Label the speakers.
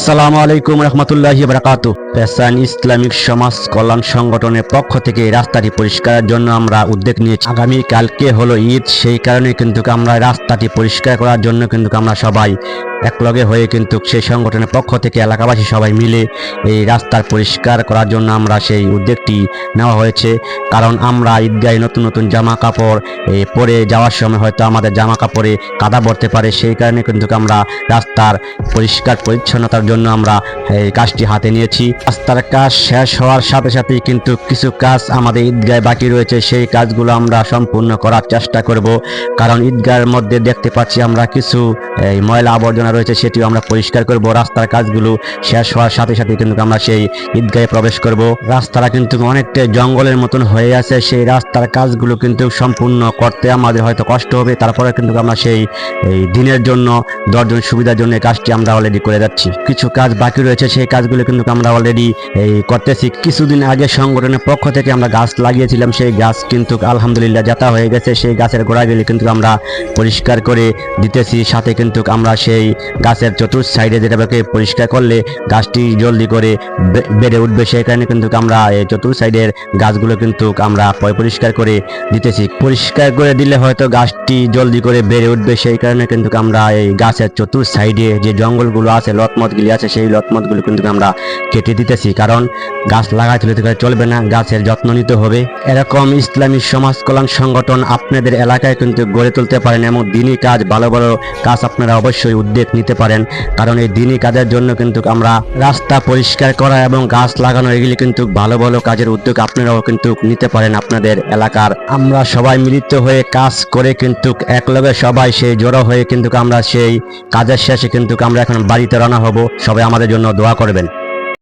Speaker 1: আসসালামু আলাইকুম রহমতুল্লাহি বারাকাতু। পেশান ইসলামিক সমাজ কল্যাণ সংগঠনের পক্ষ থেকে এই রাস্তাটি পরিষ্কারের জন্য আমরা উদ্যোগ নিয়েছি। আগামী কালকে হলো ঈদ, সেই কারণে কিন্তু আমরা রাস্তাটি পরিষ্কার করার জন্য কিন্তু আমরা সবাই একলগে হয়ে কিন্তু সেই সংগঠনের পক্ষ থেকে এলাকাবাসী সবাই মিলে এই রাস্তার পরিষ্কার করার জন্য আমরা সেই উদ্যোগটি নেওয়া হয়েছে। কারণ আমরা ঈদগাহে নতুন নতুন জামা কাপড় পরে যাওয়ার সময় হয়তো আমাদের জামা কাপড়ে কাদা পড়তে পারে, সেই কারণে কিন্তু আমরা রাস্তার পরিষ্কার পরিচ্ছন্নতার জন্য আমরা এই কাজটি হাতে নিয়েছি। রাস্তার কাজ শেষ হওয়ার সাথে সাথেই কিন্তু কিছু কাজ আমাদের ঈদগাহে বাকি রয়েছে, সেই কাজগুলো আমরা সম্পূর্ণ করার চেষ্টা করব। কারণ ঈদগাহের মধ্যে দেখতে পাচ্ছি আমরা কিছু ময়লা আবর্জনা রয়েছে, সেটিও আমরা পরিষ্কার করব। রাস্তার কাজগুলো শেষ হওয়ার সাথে সাথে কিন্তু আমরা সেই ঈদগাহে প্রবেশ করব। রাস্তাটা কিন্তু অনেকটা জঙ্গলের মতন হয়ে আছে, সেই রাস্তার কাজগুলো কিন্তু সম্পূর্ণ করতে আমাদের হয়তো কষ্ট হবে, তারপরে কিন্তু আমরা সেই দিনের জন্য 10 জন সুবিধার জন্য এই কাজটি আমরা অলরেডি করে যাচ্ছি। কিছু কাজ বাকি রয়েছে, সেই কাজগুলো কিন্তু আমরা অলরেডি করতেছি। কিছুদিন আগে সংগঠনের পক্ষ থেকে আমরা গাছ লাগিয়েছিলাম, সেই গাছ কিন্তু আলহামদুলিল্লাহ জাতা হয়ে গেছে। সেই গাছের গোড়াগুলি কিন্তু আমরা পরিষ্কার করে দিতেছি। সাথে কিন্তু আমরা সেই গাছের চতুর্থ সাইডে যেটাকে পরিষ্কার করলে গাছটি জলদি করে বেড়ে উঠবে, সেই কারণে কিন্তু আমরা এই চতুর্থ সাইডের গাছগুলো কিন্তু আমরা পরিষ্কার করে দিতেছি। পরিষ্কার করে দিলে হয়তো গাছটি জলদি করে বেড়ে উঠবে, সেই কারণে কিন্তু আমরা এই গাছের চতুর্থ সাইডে যে জঙ্গলগুলো আছে, লতমতগুলি আছে, সেই লতমতগুলো কিন্তু আমরা কেটে দিতেছি। কারণ গাছ লাগাইতে চলবে না, গাছের যত্ন নিতে হবে। এরকম ইসলামী সমাজ কল্যাণ সংগঠন আপনাদের এলাকায় কিন্তু গড়ে তুলতে পারেন এবং দিনই কাজ, ভালো ভালো কাজ আপনারা অবশ্যই উদ্যোগ নিতে পারেন। কারণ এই দিনই কাজের জন্য কিন্তু আমরা রাস্তা পরিষ্কার করা এবং গাছ লাগানো, এগুলি কিন্তু ভালো ভালো কাজের উদ্যোগ আপনারাও কিন্তু নিতে পারেন আপনাদের এলাকার। আমরা সবাই মিলিত হয়ে কাজ করে কিন্তু একলগে সবাই সেই জড়ো হয়ে কিন্তু আমরা সেই কাজের শেষে কিন্তু আমরা এখন বাড়িতে রওনা হব। সবাই আমাদের জন্য দোয়া করবেন।